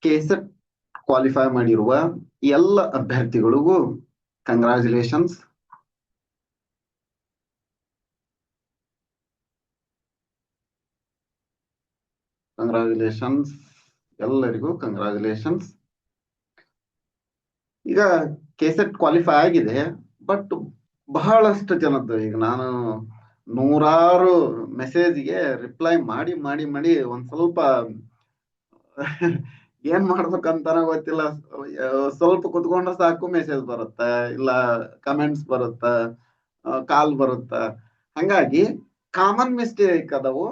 KSET qualify ಮಾಡಿರುವ ಎಲ್ಲ ಅಭ್ಯರ್ಥಿಗಳಿಗೂ congratulations. Congratulations ಎಲ್ಲರಿಗೂ ಕಂಗ್ರಾಚುಲೇಷನ್ಸ್. ಈಗ ಕೆಸೆಟ್ ಕ್ವಾಲಿಫೈ ಆಗಿದೆ, ಬಟ್ ಬಹಳಷ್ಟು ಜನದ್ದು ಈಗ ನಾನು ನೂರಾರು ಮೆಸೇಜ್ಗೆ ರಿಪ್ಲೈ ಮಾಡಿ ಮಾಡಿ ಮಾಡಿ ಒಂದ್ ಸ್ವಲ್ಪ ಏನ್ ಮಾಡ್ಬೇಕಂತಾನ ಗೊತ್ತಿಲ್ಲ. ಸ್ವಲ್ಪ ಕುತ್ಕೊಂಡ್ರೆ ಸಾಕು ಮೆಸೇಜ್ ಬರುತ್ತ, ಇಲ್ಲ ಕಮೆಂಟ್ಸ್ ಬರುತ್ತ, ಕಾಲ್ ಬರುತ್ತ. ಹಂಗಾಗಿ ಕಾಮನ್ ಮಿಸ್ಟೇಕ್ ಅದಾವು.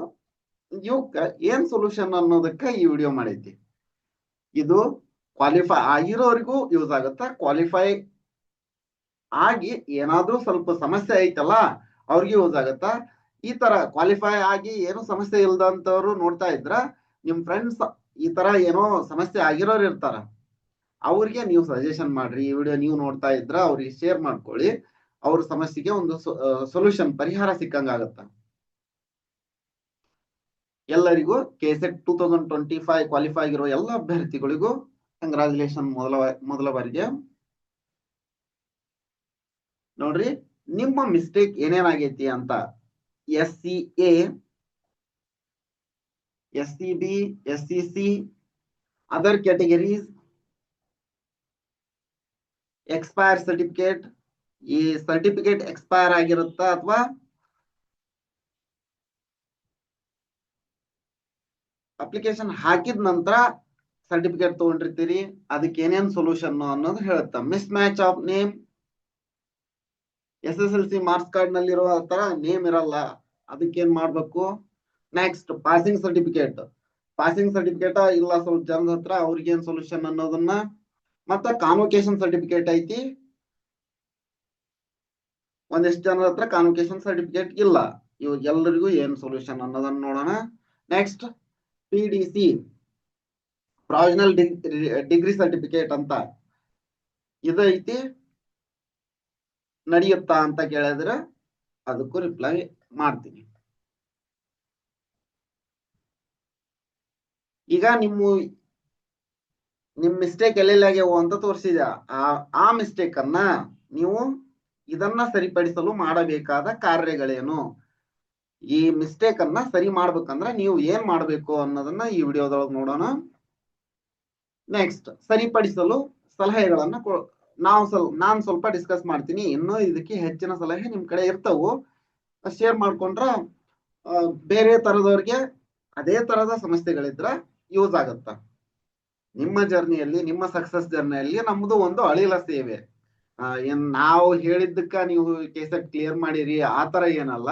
ಇವಕ್ಕ ಏನ್ ಸೊಲ್ಯೂಷನ್ ಅನ್ನೋದಕ್ಕ ಈ ವಿಡಿಯೋ ಮಾಡೈತಿ. ಇದು ಕ್ವಾಲಿಫೈ ಆಗಿರೋರಿಗೂ ಯೂಸ್ ಆಗುತ್ತ, ಕ್ವಾಲಿಫೈ ಆಗಿ ಏನಾದ್ರೂ ಸ್ವಲ್ಪ ಸಮಸ್ಯೆ ಐತಲ್ಲ ಅವ್ರಿಗೆ ಯೂಸ್ ಆಗತ್ತ. ಈ ತರ ಕ್ವಾಲಿಫೈ ಆಗಿ ಏನು ಸಮಸ್ಯೆ ಇಲ್ದಂತವ್ರು ನೋಡ್ತಾ ಇದ್ರ, ನಿಮ್ ಫ್ರೆಂಡ್ಸ್ ಈ ತರ ಏನೋ ಸಮಸ್ಯೆ ಆಗಿರೋರು ಇರ್ತಾರ, ಅವ್ರಿಗೆ ನೀವು ಸಜೆಷನ್ ಮಾಡ್ರಿ. ಈ ವಿಡಿಯೋ ನೀವು ನೋಡ್ತಾ ಇದ್ರ ಅವ್ರಿಗೆ ಶೇರ್ ಮಾಡ್ಕೊಳ್ಳಿ. ಅವ್ರ ಸಮಸ್ಯೆಗೆ ಒಂದು ಸೊಲ್ಯೂಷನ್, ಪರಿಹಾರ ಸಿಕ್ಕಂಗಾಗತ್ತ. ಎಲ್ಲರಿಗೂ ಕೆಸೆಟ್ 2025 ಕ್ವಾಲಿಫೈ ಆಗಿರೋ ಎಲ್ಲ ಅಭ್ಯರ್ಥಿಗಳಿಗೂ ಕಂಗ್ರಾಚುಲೇಷನ್. ಮೊದಲ ಬಾರಿಗೆ ನೋಡ್ರಿ ನಿಮ್ಮ ಮಿಸ್ಟೇಕ್ ಏನೇನಾಗೈತಿ ಅಂತ. SCA, SCB, SCC, other categories, expire certificate. ಈ ಸರ್ಟಿಫಿಕೇಟ್ ಎಕ್ಸ್ಪೈರ್ ಆಗಿರುತ್ತ ಅಥವಾ ಅಪ್ಲಿಕೇಶನ್ ಹಾಕಿದ ನಂತರ ಸರ್ಟಿಫಿಕೇಟ್ ತಗೊಂಡಿರ್ತೀರಿ, ಅದಕ್ಕೆ ಏನೇನ್ ಸೊಲ್ಯೂಷನ್ ಅನ್ನೋದು ಹೇಳುತ್ತ. Miss match of name, SSLC marks card ನಲ್ಲಿರೋ ತರ ನೇಮ್ ಇರಲ್ಲ, ಅದಕ್ಕೇನ್ ಮಾಡ್ಬೇಕು. ನೆಕ್ಸ್ಟ್ ಪಾಸಿಂಗ್ ಸರ್ಟಿಫಿಕೇಟ್ ಇಲ್ಲ ಸ್ವಲ್ಪ ಜನದ ಹತ್ರ, ಅವ್ರಿಗೇನ್ ಸೊಲ್ಯೂಷನ್ ಅನ್ನೋದನ್ನ. ಮತ್ತ ಕಾನ್ವೊಕೇಶನ್ ಸರ್ಟಿಫಿಕೇಟ್ ಐತಿ, ಒಂದಿಷ್ಟು ಜನರ ಹತ್ರ ಕಾನ್ವೊಕೇಶನ್ ಸರ್ಟಿಫಿಕೇಟ್ ಇಲ್ಲ. ಇವ್ ಎಲ್ಲರಿಗೂ ಏನ್ ಸೊಲ್ಯೂಷನ್ ಅನ್ನೋದನ್ನ ನೋಡೋಣ. Next PDC, provisional degree certificate ಅಂತ ಇದೈತಿ, ನಡೆಯುತ್ತಾ ಅಂತ ಕೇಳಿದ್ರೆ ಅದಕ್ಕೂ ರಿಪ್ಲೈ ಮಾಡ್ತೀನಿ. ಈಗ ನಿಮ್ ಮಿಸ್ಟೇಕ್ ಎಲ್ಲೆಲ್ಲಾಗ್ಯಾವು ಅಂತ ತೋರಿಸಿದ. ಆ ಮಿಸ್ಟೇಕ್ ಅನ್ನ ನೀವು ಇದನ್ನ ಸರಿಪಡಿಸಲು ಮಾಡಬೇಕಾದ ಕಾರ್ಯಗಳೇನು, ಈ ಮಿಸ್ಟೇಕ್ ಅನ್ನ ಸರಿ ಮಾಡ್ಬೇಕಂದ್ರ ನೀವು ಏನ್ ಮಾಡ್ಬೇಕು ಅನ್ನೋದನ್ನ ಈ ವಿಡಿಯೋದೊಳಗೆ ನೋಡೋಣ. ನೆಕ್ಸ್ಟ್ ಸರಿಪಡಿಸಲು ಸಲಹೆಗಳನ್ನ ನಾನ್ ಸ್ವಲ್ಪ ಡಿಸ್ಕಸ್ ಮಾಡ್ತೀನಿ. ಇನ್ನೂ ಇದಕ್ಕೆ ಹೆಚ್ಚಿನ ಸಲಹೆ ನಿಮ್ ಕಡೆ ಇರ್ತವು, ಶೇರ್ ಮಾಡ್ಕೊಂಡ್ರ ಬೇರೆ ತರದವ್ರಿಗೆ ಅದೇ ತರದ ಸಮಸ್ಯೆಗಳಿದ್ರ ಯೂಸ್ ಆಗತ್ತ. ನಿಮ್ಮ ಜರ್ನಿಯಲ್ಲಿ, ನಿಮ್ಮ ಸಕ್ಸಸ್ ಜರ್ನಿಯಲ್ಲಿ ನಮ್ದು ಒಂದು ಅಳಿಲ ಸೇವೆ. ಏನ್ ನಾವು ಹೇಳಿದ್ದಕ್ಕ ನೀವು ಕೆಸೆಟ್ ಕ್ಲಿಯರ್ ಮಾಡಿರಿ ಆ ತರ ಏನಲ್ಲ.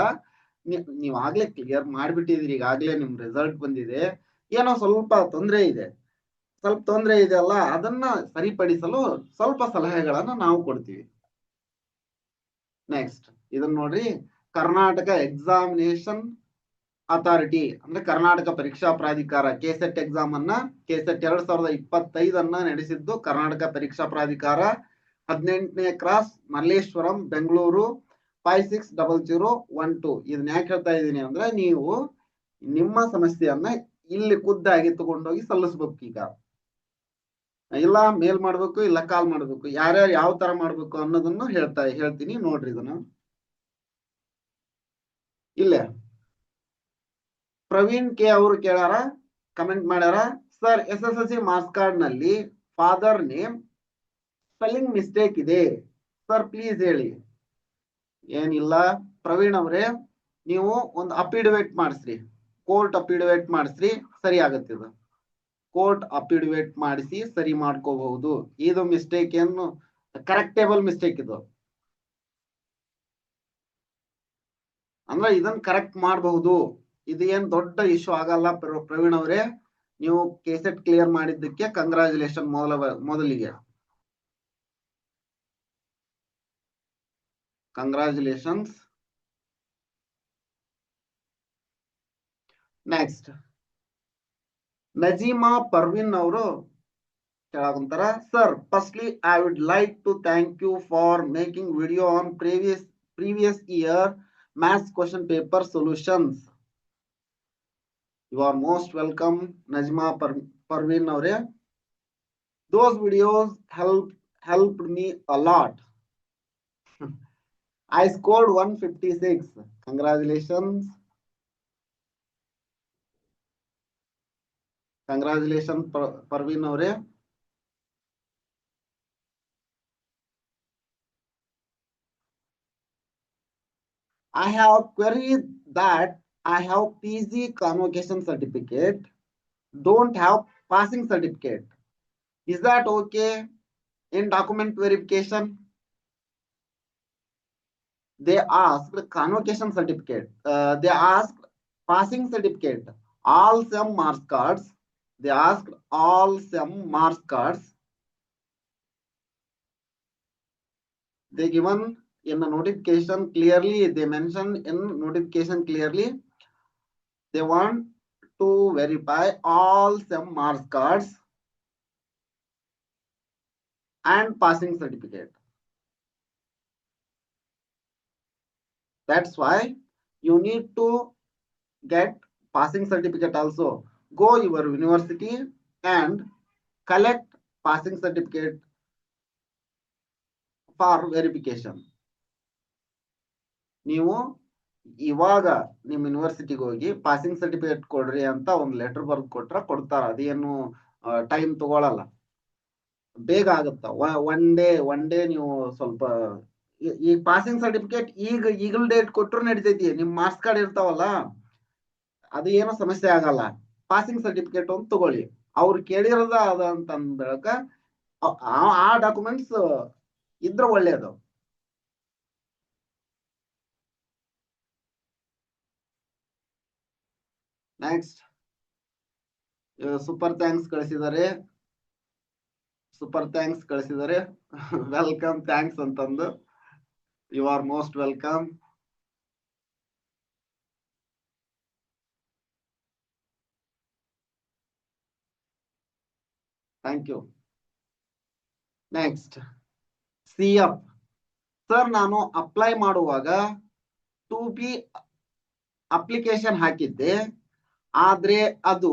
ನೀವ್ ಆಗ್ಲೇ ಕ್ಲಿಯರ್ ಮಾಡ್ಬಿಟ್ಟಿದ್ರಿ, ಈಗಾಗ್ಲೇ ನಿಮ್ ರಿಸಲ್ಟ್ ಬಂದಿದೆ. ಏನೋ ಸ್ವಲ್ಪ ತೊಂದರೆ ಇದೆ ಅಲ್ಲ, ಅದನ್ನ ಸರಿಪಡಿಸಲು ಸ್ವಲ್ಪ ಸಲಹೆಗಳನ್ನ ನಾವು ಕೊಡ್ತೀವಿ. ನೆಕ್ಸ್ಟ್ ಇದನ್ನ ನೋಡ್ರಿ, ಕರ್ನಾಟಕ ಎಕ್ಸಾಮಿನೇಷನ್ ಅಥಾರಿಟಿ ಅಂದ್ರೆ ಕರ್ನಾಟಕ ಪರೀಕ್ಷಾ ಪ್ರಾಧಿಕಾರ ಕೆಸೆಟ್ ಎಕ್ಸಾಮ್ ಅನ್ನ ಕೆಸೆಟ್ 2025 ನಡೆಸಿದ್ದು ಕರ್ನಾಟಕ ಪರೀಕ್ಷಾ ಪ್ರಾಧಿಕಾರ. 18ನೇ ಕ್ರಾಸ್, ಮಲ್ಲೇಶ್ವರಂ, ಬೆಂಗಳೂರು 560012. ಇದನ್ನ ಯಾಕೆ ಹೇಳ್ತಾ ಇದ್ದೀನಿ ಅಂದ್ರೆ, ನೀವು ನಿಮ್ಮ ಸಮಸ್ಯೆಯನ್ನ ಇಲ್ಲಿ ಖುದ್ದಾಗಿ ತಗೊಂಡೋಗಿ ಸಲ್ಲಿಸ್ಬೇಕು. ಈಗ ಇಲ್ಲ ಮೇಲ್ ಮಾಡ್ಬೇಕು, ಇಲ್ಲ ಕಾಲ್ ಮಾಡ್ಬೇಕು, ಯಾರ್ಯಾರು ಯಾವ ತರ ಮಾಡ್ಬೇಕು ಅನ್ನೋದನ್ನು ಹೇಳ್ತೀನಿ ನೋಡ್ರಿ. ಇದನ್ನ ಇಲ್ಲೇ ಪ್ರವೀಣ್ ಕೆ ಅವರು ಕೇಳಾರ, ಕಮೆಂಟ್ ಮಾಡ್ಯಾರ, ಸರ್ SSLC ಮಾರ್ಕ್ಸ್ ಕಾರ್ಡ್ ನಲ್ಲಿ ಫಾದರ್ ನೇಮ್ ಸ್ಪೆಲ್ಲಿಂಗ್ ಮಿಸ್ಟೇಕ್ ಇದೆ ಸರ್, ಪ್ಲೀಸ್ ಹೇಳಿ. ಏನಿಲ್ಲ ಪ್ರವೀಣ್ ಅವರೇ, ನೀವು ಒಂದು ಅಫಿಡವಿಟ್ ಮಾಡಿಸ್ರಿ, ಕೋರ್ಟ್ ಅಫಿಡವಿಟ್ ಮಾಡಿಸ್ರಿ, ಸರಿ ಆಗತ್ತೆ. ಇದು ಕೋರ್ಟ್ ಅಫಿಡವಿಟ್ ಮಾಡಿಸಿ ಸರಿ ಮಾಡ್ಕೋಬಹುದು. ಇದು ಮಿಸ್ಟೇಕ್ ಏನು ಕರೆಕ್ಟೇಬಲ್ ಮಿಸ್ಟೇಕ್. ಇದು ಅಂದ್ರೆ ಇದನ್ನ ಕರೆಕ್ಟ್ ಮಾಡಬಹುದು. ಇದು ಏನ್ ದೊಡ್ಡ ಇಶ್ಯೂ ಆಗಲ್ಲ. ಪ್ರವೀಣ್ ಅವರೇ, ನೀವು ಕೆಸೆಟ್ ಕ್ಲಿಯರ್ ಮಾಡಿದ್ದಕ್ಕೆ ಕಂಗ್ರಾಚುಲೇಷನ್. ಮೊದಲಿಗೆ ಕಂಗ್ರಾಚುಲೇಷನ್ಸ್. ನೆಕ್ಸ್ಟ್ ನಜೀಮಾ ಪರ್ವಿನ್ ಅವರು ಕೇಳಾಕುಂತಾರ, sir firstly I would like to thank you for making video on previous year maths question paper solutions. You are most welcome Najeema Parveen ಅವರೇ. Those videos helped me a lot. I scored 156. Congratulations. Congratulations, Parveen avare. I have queried that I have PG convocation certificate, don't have passing certificate. Is that okay in document verification? They asked convocation certificate. They asked passing certificate. All SEM marks cards. They asked all SEM marks cards. They given in the notification clearly. They mentioned in notification clearly. They want to verify all SEM marks cards and passing certificate. That's why you need to get passing certificate also. Go your university and collect passing certificate for verification. ನೀವು ಇವಾಗ ನಿಮ್ಮ ಯೂನಿವರ್ಸಿಟಿಗೆ ಹೋಗಿ passing certificate ಕೊಡ್ರಿ ಅಂತ ಒಂದು letter ಬರ್ದು ಕೊಟ್ರ ಕೊಡ್ತಾರ. ಅದೇನು ಟೈಮ್ ತಗೊಳಲ್ಲ, ಬೇಗ ಆಗುತ್ತ. ಒನ್ ಡೇ ನೀವು ಸ್ವಲ್ಪ ಈ ಪಾಸಿಂಗ್ ಸರ್ಟಿಫಿಕೇಟ್ ಈಗಲ್ ಡೇಟ್ ಕೊಟ್ಟರು ನಡಿತೈತಿ. ನಿಮ್ ಮಾರ್ಕ್ಸ್ ಕಾರ್ಡ್ ಇರ್ತಾವಲ್ಲ, ಅದು ಏನೋ ಸಮಸ್ಯೆ ಆಗಲ್ಲ. ಪಾಸಿಂಗ್ ಸರ್ಟಿಫಿಕೇಟ್ ಒಂದು ತಗೊಳ್ಳಿ. ಅವ್ರು ಕೇಳಿರೋದ ಅದ ಅಂತಂದಾಗ ಆ ಡಾಕ್ಯುಮೆಂಟ್ಸ್ ಇದ್ರೆ ಒಳ್ಳೇದು. ನೆಕ್ಸ್ಟ್ ಸೂಪರ್ ಥ್ಯಾಂಕ್ಸ್ ಕಳಿಸಿದ್ದಾರೆ. ವೆಲ್ಕಮ್, ಥ್ಯಾಂಕ್ಸ್ ಅಂತಂದು. You are most welcome. Thank you. Next CF sir, ನಾನು ಅಪ್ಲೈ ಮಾಡುವಾಗ 2B ಅಪ್ಲಿಕೇಶನ್ ಹಾಕಿದ್ದೆ, ಆದ್ರೆ ಅದು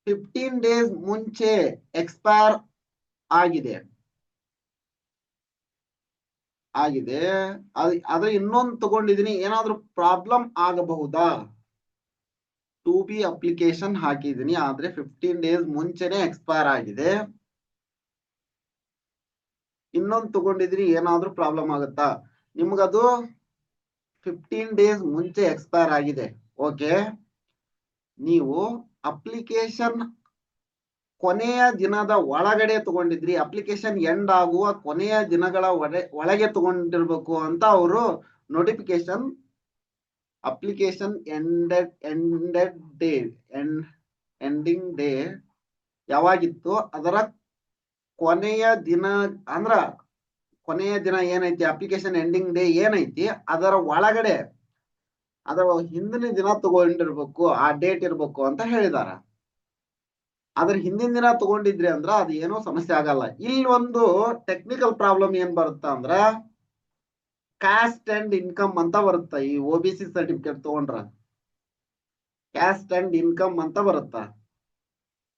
15 ಡೇಸ್ ಮುಂಚೆ ಎಕ್ಸ್ಪೈರ್ ಆಗಿದೆ. ಆದ್ರೆ ಇನ್ನೊಂದು ತಗೊಂಡಿದೀನಿ, ಏನಾದ್ರೂ ಪ್ರಾಬ್ಲಮ್ ಆಗಬಹುದಾ? 2B ಅಪ್ಲಿಕೇಶನ್ ಹಾಕಿದೀನಿ, ಆದ್ರೆ 15 ಡೇಸ್ ಮುಂಚೆನೆ ಎಕ್ಸ್ಪೈರ್ ಆಗಿದೆ. ಇನ್ನೊಂದು ತಗೊಂಡಿದ್ರಿ, ಏನಾದ್ರೂ ಪ್ರಾಬ್ಲಮ್ ಆಗುತ್ತಾ? ನಿಮ್ಗದು 15 ಡೇಸ್ ಮುಂಚೆ ಎಕ್ಸ್ಪೈರ್ ಆಗಿದೆ. ಓಕೆ, ನೀವು ಅಪ್ಲಿಕೇಶನ್ ಕೊನೆಯ ದಿನದ ಒಳಗಡೆ ತಗೊಂಡಿದ್ರಿ, ಅಪ್ಲಿಕೇಶನ್ ಎಂಡ್ ಆಗುವ ಕೊನೆಯ ದಿನಗಳ ಒಳಗೆ ತಗೊಂಡಿರ್ಬೇಕು ಅಂತ ಅವರು ನೋಟಿಫಿಕೇಶನ್. ಅಪ್ಲಿಕೇಶನ್ ಎಂಡಿಂಗ್ ಡೇ ಯಾವಾಗಿತ್ತು, ಅದರ ಕೊನೆಯ ದಿನ ಅಂದ್ರ ಕೊನೆಯ ದಿನ ಏನೈತಿ, ಅಪ್ಲಿಕೇಶನ್ ಎಂಡಿಂಗ್ ಡೇ ಏನೈತಿ ಅದರ ಒಳಗಡೆ, ಅದರ ಹಿಂದಿನ ದಿನ ತಗೊಂಡಿರ್ಬೇಕು, ಆ ಡೇಟ್ ಇರ್ಬೇಕು ಅಂತ ಹೇಳಿದಾರ. ಅದ್ರ ಹಿಂದಿನ ದಿನ ತಗೊಂಡಿದ್ರಿ ಅಂದ್ರ ಅದು ಏನೋ ಸಮಸ್ಯೆ ಆಗಲ್ಲ. ಇಲ್ಲಿ ಒಂದು ಟೆಕ್ನಿಕಲ್ ಪ್ರಾಬ್ಲಮ್ ಏನ್ ಬರುತ್ತ ಅಂದ್ರ, ಕ್ಯಾಸ್ಟ್ ಅಂಡ್ ಇನ್ಕಮ್ ಅಂತ ಬರುತ್ತ. ಈ OBC ಸರ್ಟಿಫಿಕೇಟ್ ತಗೊಂಡ್ರ ಕ್ಯಾಸ್ಟ್ ಅಂಡ್ ಇನ್ಕಮ್ ಅಂತ ಬರುತ್ತ.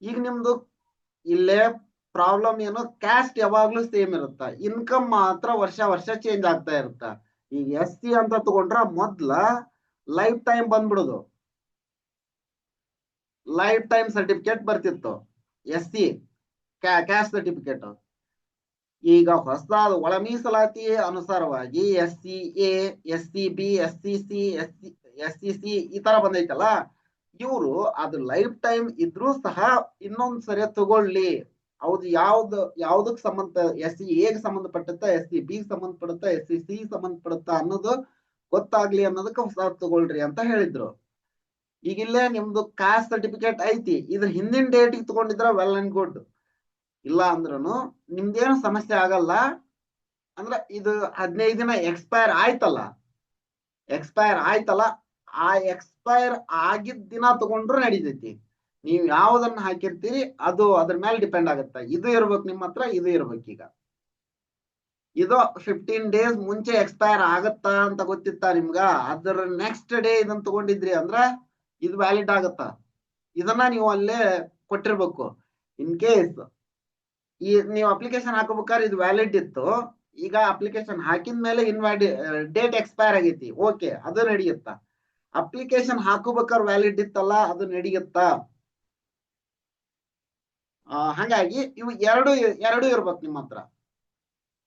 ಈಗ ನಿಮ್ದು ಇಲ್ಲೇ ಪ್ರಾಬ್ಲಮ್ ಏನು, ಕ್ಯಾಸ್ಟ್ ಯಾವಾಗ್ಲೂ ಸೇಮ್ ಇರುತ್ತ, ಇನ್ಕಮ್ ಮಾತ್ರ ವರ್ಷ ಚೇಂಜ್ ಆಗ್ತಾ ಇರುತ್ತ. ಈಗ SC ಅಂತ ತಗೊಂಡ್ರ ಮೊದ್ಲ ಲೈಫ್ ಟೈಮ್ ಬಂದ್ಬಿಡುದು, ಲೈಫ್ ಟೈಮ್ ಸರ್ಟಿಫಿಕೇಟ್ ಬರ್ತಿತ್ತು SC ಕ್ಯಾಸ್ಟ್ ಸರ್ಟಿಫಿಕೇಟ್. ಈಗ ಹೊಸದಾದ ಒಳ ಮೀಸಲಾತಿ ಅನುಸಾರವಾಗಿ SCA, SCB, SCC, SCC ಈ ತರ ಬಂದೈತಲ್ಲ, ಇವರು ಅದು ಲೈಫ್ ಟೈಮ್ ಇದ್ರೂ ಸಹ ಇನ್ನೊಂದ್ ಸರಿ ತಗೊಳ್ಳಿ. ಹೌದು, ಯಾವ್ದಕ್ ಸಂಬಂಧ, SCA ಗೆ ಸಂಬಂಧಪಟ್ಟತ್ತ, SCB ಗೆ ಸಂಬಂಧಪಡುತ್ತ, SCC ಸಂಬಂಧಪಡುತ್ತ ಅನ್ನೋದು ಗೊತ್ತಾಗ್ಲಿ ಅನ್ನೋದಕ್ಕೆ ಹೊಸ ತಗೊಳ್ರಿ ಅಂತ ಹೇಳಿದ್ರು. ಈಗಿಲ್ಲೇ ನಿಮ್ದು ಕಾಸ್ಟ್ ಸರ್ಟಿಫಿಕೇಟ್ ಐತಿ, ಇದ್ರ ಹಿಂದಿನ ಡೇಟ್ ತಗೊಂಡಿದ್ರ ವೆಲ್ ಅಂಡ್ ಗುಡ್. ಇಲ್ಲ ಅಂದ್ರೂ ನಿಮ್ದೇನು ಸಮಸ್ಯೆ ಆಗಲ್ಲ. ಅಂದ್ರ ಇದು 15 ದಿನ ಎಕ್ಸ್ಪೈರ್ ಆಯ್ತಲ್ಲ, ಆ ಎಕ್ಸ್ಪೈರ್ ಆಗಿದ್ದ ದಿನ ತಗೊಂಡ್ರು ನಡೀತೈತಿ. ನೀವ್ ಯಾವ್ದನ್ನ ಹಾಕಿರ್ತೀರಿ ಅದು ಅದ್ರ ಮೇಲೆ ಡಿಪೆಂಡ್ ಆಗುತ್ತೆ. ಇದು ಇರ್ಬೇಕು ನಿಮ್ಮ ಹತ್ರ, ಇದು ಇರ್ಬೇಕು. ಈಗ ಇದು 15 ಡೇಸ್ ಮುಂಚೆ ಎಕ್ಸ್ಪೈರ್ ಆಗತ್ತಾ ಅಂತ ಗೊತ್ತಿತ್ತಾ ನಿಮ್ಗ? ಅದರ ನೆಕ್ಸ್ಟ್ ಡೇ ಇದನ್ನ ತಗೊಂಡಿದ್ರಿ ಅಂದ್ರ ಇದು ವ್ಯಾಲಿಡ್ ಆಗತ್ತ. ಇದನ್ನ ನೀವು ಅಲ್ಲೇ ಕೊಟ್ಟಿರ್ಬೇಕು. ಇನ್ ಕೇಸ್ ನೀವು ಅಪ್ಲಿಕೇಶನ್ ಹಾಕೋಬೇಕಾದ್ರೆ ಇದು ವ್ಯಾಲಿಡ್ ಇತ್ತು, ಈಗ ಅಪ್ಲಿಕೇಶನ್ ಹಾಕಿದ ಮೇಲೆ ಡೇಟ್ ಎಕ್ಸ್ಪೈರ್ ಆಗೈತಿ, ಓಕೆ ಅದು ನಡೆಯುತ್ತಾ. ಅಪ್ಲಿಕೇಶನ್ ಹಾಕೋಬೇಕಾದ್ರೆ ವ್ಯಾಲಿಡ್ ಇತ್ತಲ್ಲ ಅದು ನಡೆಯುತ್ತಾ. ಹಾಗಾಗಿ ಇವು ಎರಡು ಇರ್ಬೇಕು ನಿಮ್ಮ ಹತ್ರ,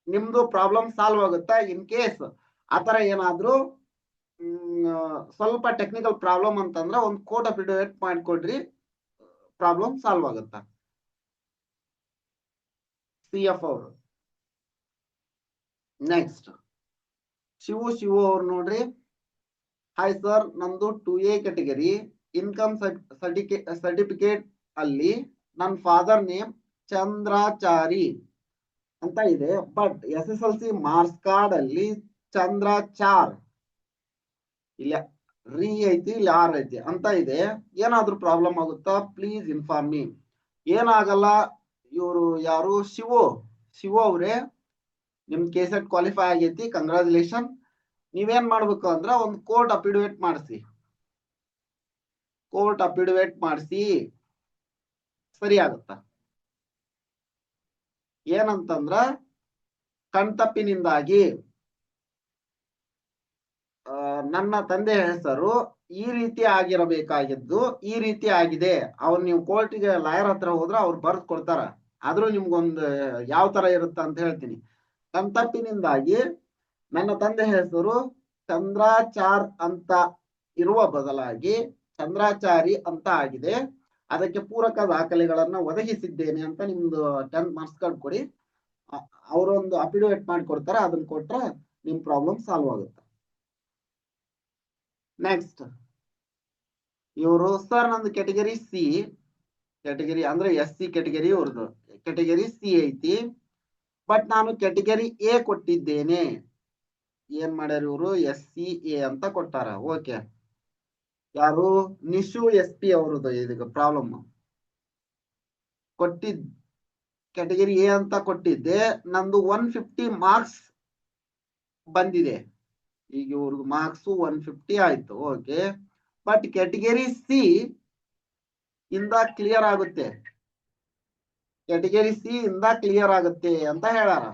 ನಿಮ್ದು ಪ್ರಾಬ್ಲಮ್ ಸಾಲ್ವ್ ಆಗುತ್ತಾ. ಇನ್ ಕೇಸ್ ಆತರ ಏನಾದ್ರು ಸ್ವಲ್ಪ ಟೆಕ್ನಿಕಲ್ ಪ್ರಾಬ್ಲಮ್ ಅಂತಂದ್ರೆ ಒಂದು ಕೋರ್ಟ್ ಅಫಿಡವಿಟ್ ಮಾಡ್ಕೊಡ್ರಿ, ಪ್ರಾಬ್ಲಮ್ ಸಾಲ್ವ್ ಆಗುತ್ತಾ. CF ಅವರು ನೆಕ್ಸ್ಟ್ ಶಿವು ಅವ್ರು ನೋಡ್ರಿ. ಹಾಯ್ ಸರ್, ನಮ್ದು 2A ಕ್ಯಾಟಗರಿ ಇನ್ಕಮ್ ಸರ್ಟಿಫಿಕೇಟ್ ಅಲ್ಲಿ ನನ್ನ ಫಾದರ್ ನೇಮ್ ಚಂದ್ರಾಚಾರಿ ಅಂತ ಇದೆ, ಬಟ್ SSLC ಮಾರ್ಕ್ಸ್ ಕಾರ್ಡ್ ಅಲ್ಲಿ ಚಂದ್ರಾಚಾರ್ ಇಲ್ಲ ರೀ ಐತಿ ಇಲ್ಲ ಆರ್ ಐತಿ ಅಂತ ಇದೆ, ಏನಾದ್ರೂ ಪ್ರಾಬ್ಲಮ್ ಆಗುತ್ತಾ ಪ್ಲೀಸ್ ಇನ್ಫಾರ್ಮ್ ಮೀ. ಏನಾಗಲ್ಲ, ಇವರು ಯಾರು ಶಿವು ಅವ್ರೆ, ನಿಮ್ ಕೆಸೆಟ್ ಕ್ವಾಲಿಫೈ ಆಗೈತಿ, ಕಂಗ್ರಾಚುಲೇಷನ್. ನೀವೇನ್ ಮಾಡ್ಬೇಕು ಅಂದ್ರ ಒಂದು ಕೋರ್ಟ್ ಅಫಿಡವಿಟ್ ಮಾಡಿಸಿ ಸರಿ ಆಗುತ್ತ. ಏನಂತಂದ್ರ ಕಣ್ತಪ್ಪಿನಿಂದಾಗಿ ನನ್ನ ತಂದೆ ಹೆಸರು ಈ ರೀತಿ ಆಗಿರಬೇಕಾಗಿದ್ದು ಈ ರೀತಿ ಆಗಿದೆ. ಅವ್ರು ನೀವು ಕೋರ್ಟಿಗೆ ಲಾಯರ್ ಹತ್ರ ಹೋದ್ರೆ ಅವ್ರು ಬರ್ದ್ ಕೊಡ್ತಾರ, ಆದ್ರೂ ನಿಮ್ಗೊಂದು ಯಾವ ತರ ಇರುತ್ತ ಅಂತ ಹೇಳ್ತೀನಿ. ಕಣ್ತಪ್ಪಿನಿಂದಾಗಿ ನನ್ನ ತಂದೆ ಹೆಸರು ಚಂದ್ರಾಚಾರ್ ಅಂತ ಇರುವ ಬದಲಾಗಿ ಚಂದ್ರಾಚಾರಿ ಅಂತ ಆಗಿದೆ, ಅದಕ್ಕೆ ಪೂರಕ ದಾಖಲೆಗಳನ್ನ ಒದಗಿಸಿದ್ದೇನೆ ಅಂತ ನಿಮ್ದು 10th ಮಾರ್ಕ್ಸ್ ಕಾರ್ಡ್ ಕೊಡಿ, ಅವರೊಂದು ಅಫಿಡವಿಟ್ ಮಾಡಿ ಕೊಡ್ತಾರ, ಅದನ್ನ ಕೊಟ್ರೆ ನಿಮ್ ಪ್ರಾಬ್ಲಮ್ ಸಾಲ್ವ್ ಆಗುತ್ತೆ. ನೆಕ್ಸ್ಟ್ ಇವರು ಸರ್ ನಂದು ಕ್ಯಾಟಗರಿ ಸಿ, ಕ್ಯಾಟಗರಿ ಅಂದ್ರೆ SC ಕ್ಯಾಟಗರಿ, ಇವ್ರದ್ದು ಕ್ಯಾಟಗರಿ ಸಿ ಐತಿ, ಬಟ್ ನಾನು ಕ್ಯಾಟಗರಿ ಎ ಕೊಟ್ಟಿದ್ದೇನೆ. ಏನ್ ಮಾಡ್ಯಾರ ಇವರು SCA ಅಂತ ಕೊಟ್ಟಾರ. ಓಕೆ, ಯಾರು ನಿಶು SP ಅವ್ರದ್ದು ಇದೀಗ ಪ್ರಾಬ್ಲಮ್ ಕ್ಯಾಟಗರಿ ಎ ಅಂತ ಕೊಟ್ಟಿದ್ದೆ, ನಂದು 150 ಮಾರ್ಕ್ಸ್ ಬಂದಿದೆ, ಈಗ ಇವ್ರದ್ದು ಮಾರ್ಕ್ಸ್ 150 ಆಯ್ತು. ಓಕೆ, ಬಟ್ ಕ್ಯಾಟಗರಿ ಸಿ ಇಂದ ಕ್ಲಿಯರ್ ಆಗುತ್ತೆ, ಕ್ಯಾಟಗರಿ ಸಿ ಇಂದ ಕ್ಲಿಯರ್ ಆಗುತ್ತೆ ಅಂತ ಹೇಳಾರ.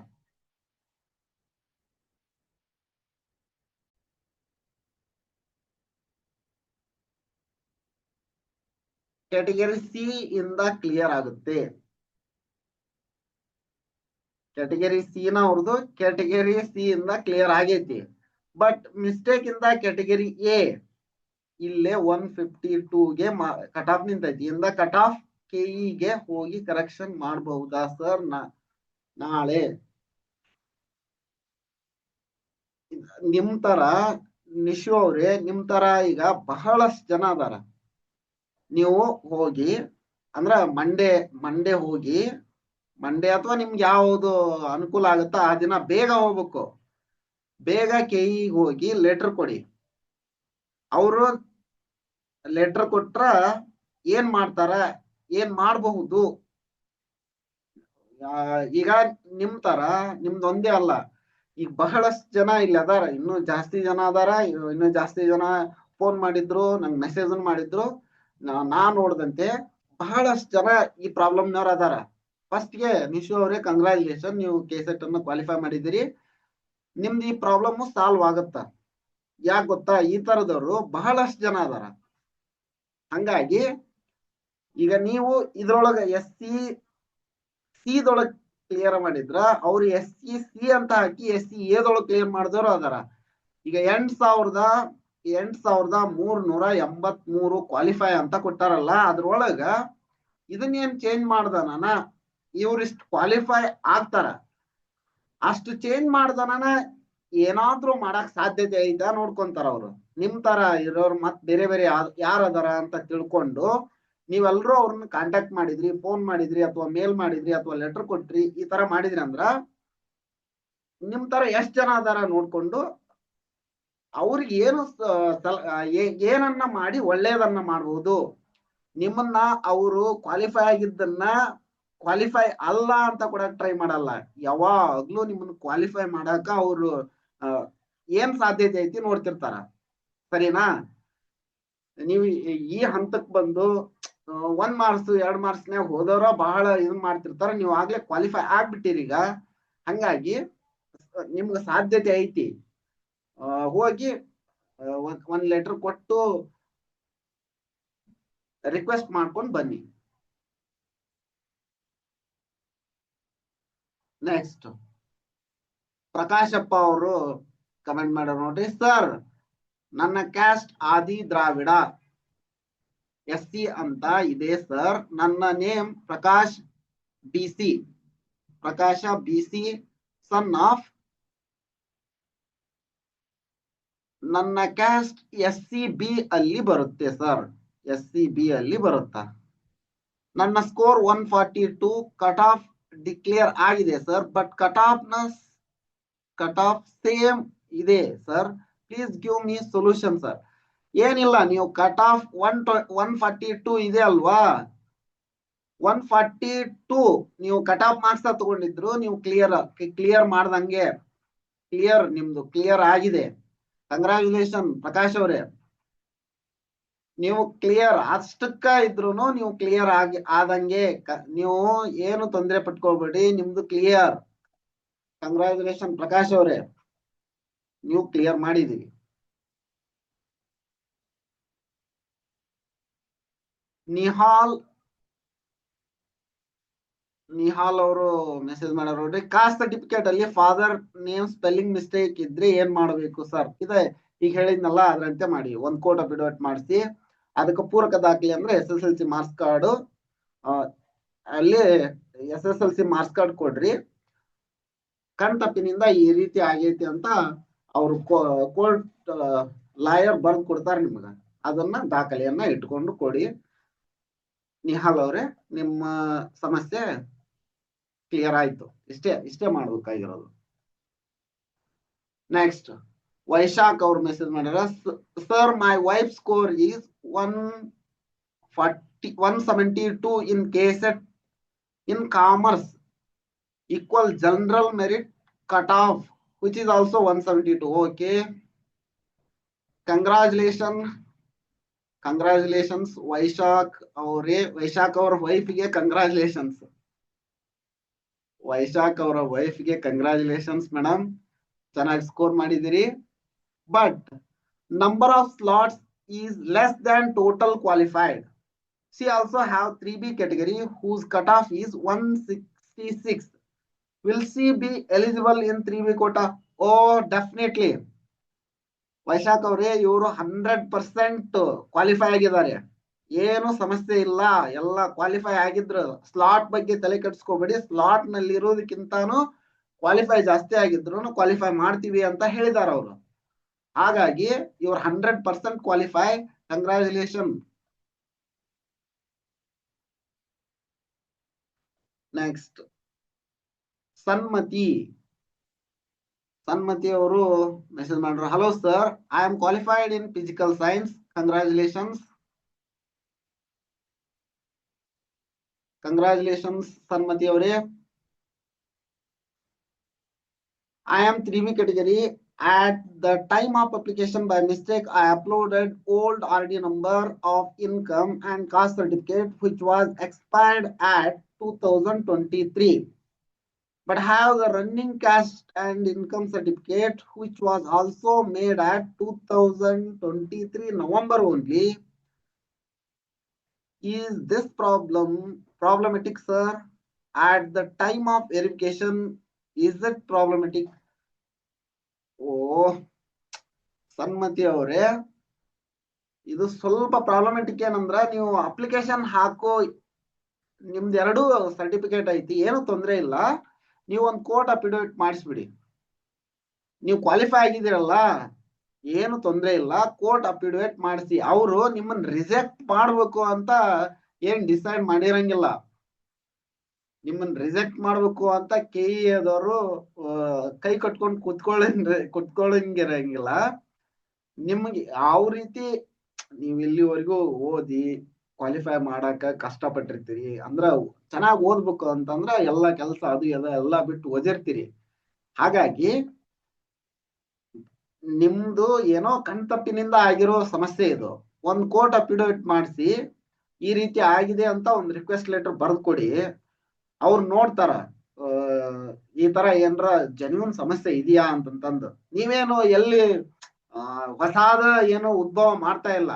ಕ್ಯಾಟಗರಿ ಸಿ ಇಂದ ಕ್ಲಿಯರ್ ಆಗುತ್ತೆ, ಕ್ಯಾಟಗರಿ ಸಿ ನ ಅವ್ರದ್ದು ಕ್ಯಾಟಗರಿ ಸಿ ಇಂದ ಕ್ಲಿಯರ್ ಆಗೈತಿ, ಬಟ್ ಮಿಸ್ಟೇಕ್ ಇಂದ ಕ್ಯಾಟಗರಿ ಎ ಇಲ್ಲೇ 152ಗೆ ಕಟ್ ಆಫ್ ನಿಂತೈತಿ, ಇಂದ ಕಟ್ ಆಫ್ KE ಹೋಗಿ ಕರೆಕ್ಷನ್ ಮಾಡಬಹುದಾ ಸರ್ ನಾಳೆ? ನಿಮ್ ತರ ನಿಶು ಅವ್ರೆ, ನಿಮ್ ತರ ಈಗ ಬಹಳಷ್ಟು ಜನ ಅದಾರ. ನೀವು ಹೋಗಿ ಅಂದ್ರ ಮಂಡೇ ಹೋಗಿ, ಮಂಡೇ ಅಥವಾ ನಿಮ್ಗೆ ಯಾವ್ದು ಅನುಕೂಲ ಆಗುತ್ತೋ ಆ ದಿನ ಬೇಗ ಹೋಗ್ಬೇಕು, ಬೇಗ KE ಹೋಗಿ ಲೆಟರ್ ಕೊಡಿ. ಅವರು ಲೆಟರ್ ಕೊಟ್ರ ಏನ್ ಮಾಡ್ತಾರ, ಏನ್ ಮಾಡಬಹುದು. ಈಗ ನಿಮ್ ತರ ನಿಮ್ದೊಂದೇ ಅಲ್ಲ, ಈಗ ಬಹಳಷ್ಟು ಜನ ಇಲ್ಲಿ ಅದಾರ, ಇನ್ನೂ ಜಾಸ್ತಿ ಜನ ಅದಾರ, ಇನ್ನೂ ಜಾಸ್ತಿ ಜನ ಫೋನ್ ಮಾಡಿದ್ರು, ನಂಗೆ ಮೆಸೇಜ್ ಮಾಡಿದ್ರು, ನಾ ನೋಡ್ದಂತೆ ಬಹಳಷ್ಟು ಜನ ಈ ಪ್ರಾಬ್ಲಮ್ನವ್ರು ಅದಾರ. ಫಸ್ಟ್ಗೆ ನಿಶು ಅವರೇ ಕಂಗ್ರಾಚುಲೇಷನ್, ನೀವು ಕೆಸೆಟ್ ಅನ್ನು ಕ್ವಾಲಿಫೈ ಮಾಡಿದಿರಿ, ನಿಮ್ದು ಈ ಪ್ರಾಬ್ಲಮ್ ಸಾಲ್ವ್ ಆಗತ್ತ. ಯಾಕೆ ಗೊತ್ತಾ, ಈ ತರದವರು ಬಹಳಷ್ಟು ಜನ ಅದಾರ. ಹಂಗಾಗಿ ಈಗ ನೀವು ಇದ್ರೊಳಗ SC ದೊಳಗ್ ಕ್ಲಿಯರ್ ಮಾಡಿದ್ರ, ಅವ್ರು SC ಅಂತ ಹಾಕಿ SCA ದೊಳಗ್ ಕ್ಲಿಯರ್ ಮಾಡಿದವರು ಅದಾರ. ಈಗ 8,383 ಕ್ವಾಲಿಫೈ ಅಂತ ಕೊಟ್ಟಾರಲ್ಲ, ಅದ್ರೊಳಗ ಇದನ್ನೇನ್ ಚೇಂಜ್ ಮಾಡ್ದಾನ, ಇವ್ರಿಷ್ಟು ಕ್ವಾಲಿಫೈ ಆಗ್ತಾರ, ಅಷ್ಟು ಚೇಂಜ್ ಮಾಡ್ದಾನ ಏನಾದ್ರೂ ಮಾಡಕ್ ಸಾಧ್ಯತೆ ಐತಾ ನೋಡ್ಕೊಂತಾರ ಅವ್ರು. ನಿಮ್ ತರ ಇರೋರು ಮತ್ ಬೇರೆ ಯಾರು ಅದಾರ ಅಂತ ತಿಳ್ಕೊಂಡು ನೀವೆಲ್ರೂ ಅವ್ರನ್ನ ಕಾಂಟ್ಯಾಕ್ಟ್ ಮಾಡಿದ್ರಿ, ಫೋನ್ ಮಾಡಿದ್ರಿ, ಅಥವಾ ಮೇಲ್ ಮಾಡಿದ್ರಿ, ಅಥವಾ ಲೆಟರ್ ಕೊಟ್ರಿ, ಈ ತರ ಮಾಡಿದ್ರಿ ಅಂದ್ರ ನಿಮ್ ತರ ಎಷ್ಟ್ ಜನ ಅದಾರ ನೋಡ್ಕೊಂಡು ಅವ್ರಿಗೆ ಏನನ್ನ ಮಾಡಿ ಒಳ್ಳೇದನ್ನ ಮಾಡ್ಬೋದು. ನಿಮ್ಮನ್ನ ಅವರು ಕ್ವಾಲಿಫೈ ಆಗಿದ್ದನ್ನ ಕ್ವಾಲಿಫೈ ಅಲ್ಲ ಅಂತ ಕೂಡ ಟ್ರೈ ಮಾಡಲ್ಲ, ಯಾವಾಗ್ಲೂ ನಿಮ್ಮನ್ನ ಕ್ವಾಲಿಫೈ ಮಾಡಾಕ ಅವರು ಏನ್ ಸಾಧ್ಯತೆ ಐತಿ ನೋಡ್ತಿರ್ತಾರ. ಸರಿನಾ? ನೀವು ಈ ಹಂತಕ್ ಬಂದು 1 ಮಾರ್ಕ್ಸ್ 2 ಮಾರ್ಕ್ಸ್ನಾಗ ಹೋದವ್ರ ಬಹಳ ಇದನ್ ಮಾಡ್ತಿರ್ತಾರ. ನೀವು ಆಗ್ಲೇ ಕ್ವಾಲಿಫೈ ಆಗ್ಬಿಟ್ಟಿರಿ ಈಗ. ಹಂಗಾಗಿ ನಿಮ್ಗೆ ಸಾಧ್ಯತೆ ಐತಿ. ಹೋಗಿ ಒಂದ್ ಲೆಟರ್ ಕೊಟ್ಟು ರಿಕ್ವೆಸ್ಟ್ ಮಾಡ್ಕೊಂಡು ಬನ್ನಿ. ನೆಕ್ಸ್ಟ್ ಪ್ರಕಾಶಪ್ಪ ಅವರು ಕಮೆಂಟ್ ಮಾಡ್ಯಾರ ನೋಡ್ರಿ. ಸರ್, ನನ್ನ ಕ್ಯಾಸ್ಟ್ ಆದಿ ದ್ರಾವಿಡ SC ಅಂತ ಇದೆ ಸರ್. ನನ್ನ name Prakash BC, Prakash BC, son of. ನನ್ನ ಕ್ಯಾಸ್ಟ್ SCB ಅಲ್ಲಿ ಬರುತ್ತೆ ಸರ್. SCB ಅಲ್ಲಿ ಬರುತ್ತಾ? ನನ್ನ ಸ್ಕೋರ್ 142, ಕಟ್ ಆಫ್ ಡಿಕ್ಲೇರ್ ಆಗಿದೆ sir. But cut off same ಇದೆ sir. Please give me solution sir. ಏನಿಲ್ಲ, ನೀವು ಕಟ್ ಆಫ್ 142 ಇದೆ ಅಲ್ವಾ, 142 ನೀವು ಕಟ್ ಆಫ್ ಮಾರ್ಕ್ಸ್ ತಗೊಂಡಿದ್ರು. ನೀವು ಕ್ಲಿಯರ್ ಮಾಡ್ದಂಗೆ ನಿಮ್ದು ಕ್ಲಿಯರ್ ಆಗಿದೆ. ಕಂಗ್ರಾಚುಲೇಷನ್ ಪ್ರಕಾಶ್ ಅವರೇ. ನೀವು ಕ್ಲಿಯರ್ ಅಷ್ಟಕ್ಕ ಇದ್ರು ನೀವು ಕ್ಲಿಯರ್ ಆದಂಗೆ. ನೀವು ಏನು ತೊಂದರೆ ಪಟ್ಕೋಬೇಡಿ, ನಿಮ್ದು ಕ್ಲಿಯರ್. ಕಂಗ್ರಾಚುಲೇಷನ್ ಪ್ರಕಾಶ್ ಅವರೇ, ನೀವು ಕ್ಲಿಯರ್ ಮಾಡಿದೀವಿ. ನಿಹಾಲ್ ಅವರು ಮೆಸೇಜ್ ಮಾಡ್ಯಾರ ನೋಡ್ರಿ. ಕಾಸ್ಟ್ ಸರ್ಟಿಫಿಕೇಟ್ ಅಲ್ಲಿ ಫಾದರ್ ನೇಮ್ ಸ್ಪೆಲ್ಲಿಂಗ್ ಮಿಸ್ಟೇಕ್ ಇದ್ರೆ ಏನ್ ಮಾಡಬೇಕು ಸರ್? ಇದೆ ಈಗ ಹೇಳಿದ್ನಲ್ಲ, ಅದ್ರಂತೆ ಮಾಡಿ. 1 ಕೋಟ್ ಅಫಿಡವಿಟ್ ಮಾಡಿಸಿ, ಅದಕ್ಕೆ ಪೂರಕ ದಾಖಲೆ ಅಂದ್ರೆ SSLC ಮಾರ್ಕ್ಸ್ ಕಾರ್ಡ್. ಅಲ್ಲಿ SSLC ಮಾರ್ಕ್ಸ್ ಕಾರ್ಡ್ ಕೊಡ್ರಿ. ಕಣ್ತಪ್ಪಿನಿಂದ ಈ ರೀತಿ ಆಗೈತಿ ಅಂತ ಅವರು ಕೋರ್ಟ್ ಲಾಯರ್ ಬರ್ದು ಕೊಡ್ತಾರೆ ನಿಮ್ಗ. ಅದನ್ನ ದಾಖಲೆಯನ್ನ ಇಟ್ಕೊಂಡು ಕೊಡಿ. ನಿಹಾಲ್ ಅವರೇ, ನಿಮ್ಮ ಸಮಸ್ಯೆ ಕ್ಲಿಯರ್ ಆಯ್ತು. ಇಷ್ಟೇ ಮಾಡ್ಬೇಕಾಗಿರೋದು. ನೆಕ್ಸ್ಟ್ ವೈಶಾಖ್ ಅವ್ರು ಮೆಸೇಜ್ ಮಾಡ್ಯಾರ. Sir, my wife score is 172 in KSET in commerce equal general merit cut off which is also 172. Okay, congratulations Vaishakh ಅವರೇ. ವೈಶಾಖ್ ಅವರ ವೈಫ್ಗೆ ಕಂಗ್ರಾಚುಲೇಷನ್ಸ್. ಮೇಡಮ್, ಚೆನ್ನಾಗಿ ಸ್ಕೋರ್ ಮಾಡಿದಿರಿ. But number of slots is less than total qualified. She also have 3B category whose cutoff is 166. Will she be eligible in 3B quota? Oh, definitely. Vaishakh ಅವರೇ, ಇವರು 100% qualify ಆಗಿದ್ದಾರೆ. ಏನು ಸಮಸ್ಯೆ ಇಲ್ಲ, ಎಲ್ಲ ಕ್ವಾಲಿಫೈ ಆಗಿದ್ರು. ಸ್ಲಾಟ್ ಬಗ್ಗೆ ತಲೆ ಕೆಡಿಸ್ಕೋಬೇಡಿ. ಸ್ಲಾಟ್ ನಲ್ಲಿ ಇರೋದಕ್ಕಿಂತಾನು ಕ್ವಾಲಿಫೈ ಜಾಸ್ತಿ ಆಗಿದ್ರು ಕ್ವಾಲಿಫೈ ಮಾಡ್ತೀವಿ ಅಂತ ಹೇಳಿದಾರ ಅವರು. ಹಾಗಾಗಿ ಇವ್ರು 100% ಕ್ವಾಲಿಫೈ. ಕಂಗ್ರಾಚುಲೇಷನ್. ನೆಕ್ಸ್ಟ್ ಸನ್ಮತಿ ಅವರು ಮೆಸೇಜ್ ಮಾಡ್ರು. Hello sir, I am qualified in physical science. Congratulations Sanmati ಅವರೇ. I am 3B category. At the time of application, by mistake, I uploaded old RD number of income and caste certificate, which was expired at 2023. But have the running caste and income certificate, which was also made at 2023 November only. Is this problematic, sir? At the time of verification, is it problematic? ಸನ್ಮತಿ ಅವರೇ, ಇದು ಸ್ವಲ್ಪ problematic. ಏನಂದ್ರ ನೀವು application ಹಾಕೋ ನಿಮ್ದು 2 certificate ಐತಿ, ಏನು ತೊಂದರೆ ಇಲ್ಲ. ನೀವು ಒಂದು ಕೋರ್ಟ್ ಅಫಿಡವಿಟ್ ಮಾಡಿಸ್ಬಿಡಿ. ನೀವು ಕ್ವಾಲಿಫೈ ಆಗಿದ್ದೀರಲ್ಲ, ಏನು ತೊಂದರೆ ಇಲ್ಲ. ಕೋರ್ಟ್ ಅಫಿಡವಿಟ್ ಮಾಡಿಸಿ. ಅವರು ನಿಮ್ಮನ್ನ ರಿಜೆಕ್ಟ್ ಮಾಡ್ಬೇಕು ಅಂತ ಏನ್ ಡಿಸೈಡ್ ಮಾಡಿರಂಗಿಲ್ಲ. ನಿಮ್ಮನ್ನ ರಿಜೆಕ್ಟ್ ಮಾಡ್ಬೇಕು ಅಂತ KEAದವರು ಕೈ ಕಟ್ಕೊಂಡು ಕುತ್ಕೊಳ್ಳಂಗಿರಂಗಿಲ್ಲ. ನಿಮ್ಗೆ ಯಾವ ರೀತಿ ನೀವು ಇಲ್ಲಿವರೆಗೂ ಓದಿ ಕ್ವಾಲಿಫೈ ಮಾಡಾಕ ಕಷ್ಟಪಟ್ಟಿರ್ತೀರಿ ಅಂದ್ರ, ಚೆನ್ನಾಗಿ ಓದ್ಬೇಕು ಅಂತಂದ್ರ ಎಲ್ಲಾ ಕೆಲಸ ಅದು ಎಲ್ಲ ಬಿಟ್ಟು ಓದಿರ್ತೀರಿ. ಹಾಗಾಗಿ ನಿಮ್ದು ಏನೋ ಕಣ್ತಪ್ಪಿನಿಂದ ಆಗಿರೋ ಸಮಸ್ಯೆ ಇದು. ಒಂದು ಕೋರ್ಟ್ ಅಫಿಡವಿಟ್ ಮಾಡಿಸಿ. ಈ ರೀತಿ ಆಗಿದೆ ಅಂತ ಒಂದು ರಿಕ್ವೆಸ್ಟ್ ಲೆಟರ್ ಬರೆದು ಕೊಡಿ. ಅವ್ರು ನೋಡ್ತಾರ ಈ ತರ ಏನ್ರ ಜೆನ್ಯೂನ್ ಸಮಸ್ಯೆ ಇದೆಯಾ ಅಂತಂತಂದು. ನೀವೇನು ಎಲ್ಲಿ ಹೊಸಾದ ಏನೋ ಉದ್ಭವ ಮಾಡ್ತಾ ಇಲ್ಲ,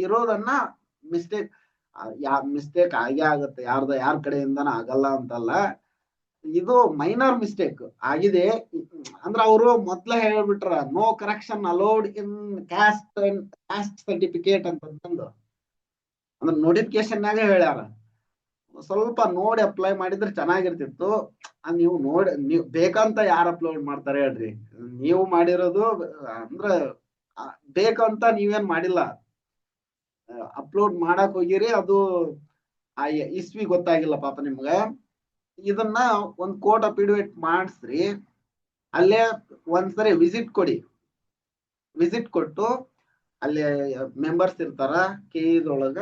ಇರೋದನ್ನ ಮಿಸ್ಟೇಕ್ ಮಿಸ್ಟೇಕ್ ಆಗೇ ಆಗತ್ತೆ, ಯಾರ ಕಡೆಯಿಂದನ ಆಗಲ್ಲ ಅಂತಲ್ಲ. ಇದು ಮೈನರ್ ಮಿಸ್ಟೇಕ್ ಆಗಿದೆ ಅಂದ್ರೆ ಅವರು ಮೊದ್ಲೇ ಹೇಳ್ಬಿಟ್ರ ನೋ ಕರೆಕ್ಷನ್ ಅಲೋಡ್ ಇನ್ ಕ್ಯಾಸ್ಟ್ ಸರ್ಟಿಫಿಕೇಟ್ ಅಂತಂದು, ಅಂದ್ರೆ ನೋಟಿಫಿಕೇಶನ್ನಾಗ ಹೇಳ್ಯಾರ. ಸ್ವಲ್ಪ ನೋಡಿ ಅಪ್ಲೈ ಮಾಡಿದ್ರೆ ಚೆನ್ನಾಗಿರ್ತಿತ್ತು. ನೀವು ಬೇಕಂತ ಯಾರು ಅಪ್ಲೋಡ್ ಮಾಡ್ತಾರೆ ಹೇಳ್ರಿ? ನೀವು ಮಾಡಿರೋದು ಅಂದ್ರ ಬೇಕಂತ ನೀವೇನ್ ಮಾಡಿಲ್ಲ, ಅಪ್ಲೋಡ್ ಮಾಡಕ್ ಹೋಗಿರಿ. ಅದು ಇಸ್ವಿ ಗೊತ್ತಾಗಿಲ್ಲ ಪಾಪ ನಿಮ್ಗ. ಇದನ್ನ ಒಂದ್ ಕೋರ್ಟ್ ಅಫಿಡವಿಟ್ ಮಾಡಿಸ್ರಿ, ಅಲ್ಲೇ ಒಂದ್ಸರಿ ವಿಸಿಟ್ ಕೊಡಿ. ವಿಸಿಟ್ ಕೊಟ್ಟು ಅಲ್ಲಿ ಮೆಂಬರ್ಸ್ ಇರ್ತಾರ ಕೆಇದೊಳಗ,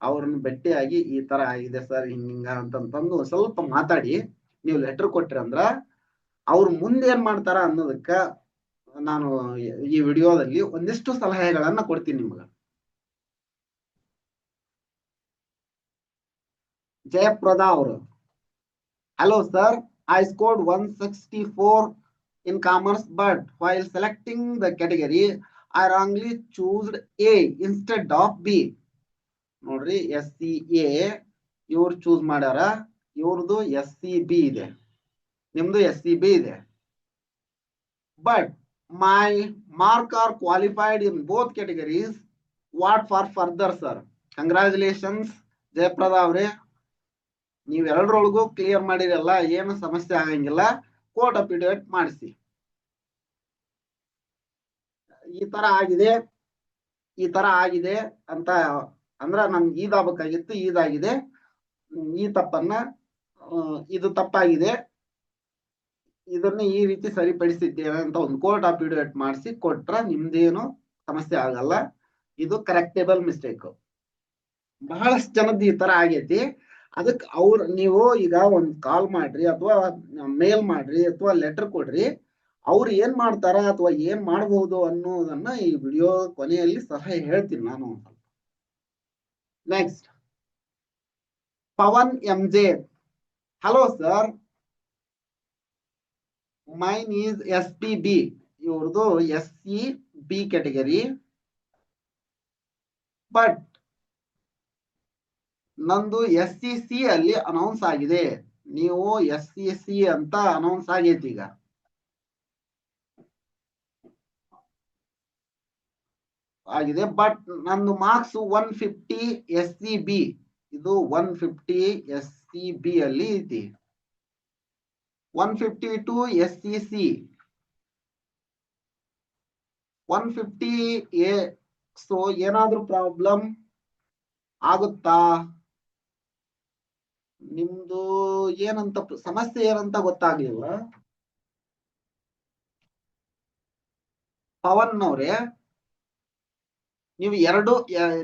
ಅವ್ರನ್ನ ಭೇಟಿಯಾಗಿ ಈ ತರ ಆಗಿದೆ ಸರ್ ಹಿಂಗ ಅಂತಂದು ಸ್ವಲ್ಪ ಮಾತಾಡಿ ನೀವು ಲೆಟರ್ ಕೊಟ್ರಿ ಅಂದ್ರ ಅವ್ರು ಮುಂದೆ ಏನ್ ಮಾಡ್ತಾರ ಅನ್ನೋದಕ್ಕ ನಾನು ಈ ವಿಡಿಯೋದಲ್ಲಿ ಒಂದಿಷ್ಟು ಸಲಹೆಗಳನ್ನ ಕೊಡ್ತೀನಿ ನಿಮ್ಗ. ಜಯಪ್ರದಾ ಅವರು, hello sir, I scored 164 in commerce, but while selecting the category I wrongly choosed A instead of B. ನೋಡ್ರಿ, SCA ಇವ್ರು ಚೂಸ್ ಮಾಡ್ಯಾರ, ಇವ್ರದ್ದು SCB ಇದೆ, ನಿಮ್ದು SCB ಇದೆ. But my mark are qualified in both categories. What for further sir? Congratulations Jayaprada ಅವ್ರೆ, ನೀವೆರಡರೊಳಗೂ clear ಮಾಡಿರಲ್ಲ, ಏನು ಸಮಸ್ಯೆ ಆಗಂಗಿಲ್ಲ. ಕೋರ್ಟ್ ಅಫಿಡವಿಟ್ ಮಾಡಿಸಿ. ಈ ತರ ಆಗಿದೆ ಅಂತ ಅಂದ್ರ ನಮ್ಗೆ ಈದಾಗಬೇಕಾಗಿತ್ತು, ಈದಾಗಿದೆ, ಈ ತಪ್ಪನ್ನ ಇದು ತಪ್ಪಾಗಿದೆ, ಇದನ್ನ ಈ ರೀತಿ ಸರಿಪಡಿಸಿದ್ದೇನೆ ಅಂತ ಒಂದು ಕೋರ್ಟ್ ಅಫಿಡವಿಟ್ ಮಾಡಿಸಿ ಕೊಟ್ರ ನಿಮ್ದೇನು ಸಮಸ್ಯೆ ಆಗಲ್ಲ. ಇದು ಕರೆಕ್ಟೇಬಲ್ ಮಿಸ್ಟೇಕ್. ಬಹಳಷ್ಟು ಜನದ್ದು ಈ ತರ ಆಗೈತಿ. ಅದಕ್ಕೆ ನೀವು ಈಗ ಒಂದ್ ಕಾಲ್ ಮಾಡ್ರಿ ಅಥವಾ ಮೇಲ್ ಮಾಡ್ರಿ ಅಥವಾ ಲೆಟರ್ ಕೊಡ್ರಿ. ಅವ್ರು ಏನ್ ಮಾಡ್ತಾರ ಅಥವಾ ಏನ್ ಮಾಡಬಹುದು ಅನ್ನೋದನ್ನ ಈ ವಿಡಿಯೋ ಕೊನೆಯಲ್ಲಿ ಸಲಹೆ ಹೇಳ್ತೀನಿ ನಾನು. Next, Pavan MJ, hello sir, mine is SPB, ಇವ್ರದ್ದು SCB ಕ್ಯಾಟಗರಿ, ಬಟ್ ನಂದು SCC ಅಲ್ಲಿ ಅನೌನ್ಸ್ ಆಗಿದೆ. ನೀವು SCC ಅಂತ ಅನೌನ್ಸ್ ಆಗೈತಿ ಈಗ. ಆಗಿದೆ, ಬಟ್ ನಂದು ಮಾರ್ಕ್ಸ್ 150 SCB, ಇದು 150 SCB ಅಲ್ಲಿ ಐತಿ, 152 SCC, 150 A. ಸೊ ಏನಾದ್ರೂ ಪ್ರಾಬ್ಲಮ್ ಆಗುತ್ತಾ? ನಿಮ್ದು ಏನಂತ ಸಮಸ್ಯೆ ಏನಂತ ಗೊತ್ತಾಗ್ಲಿಲ್ಲ ಪವನ್ ಅವ್ರೆ. ನೀವು ಎರಡು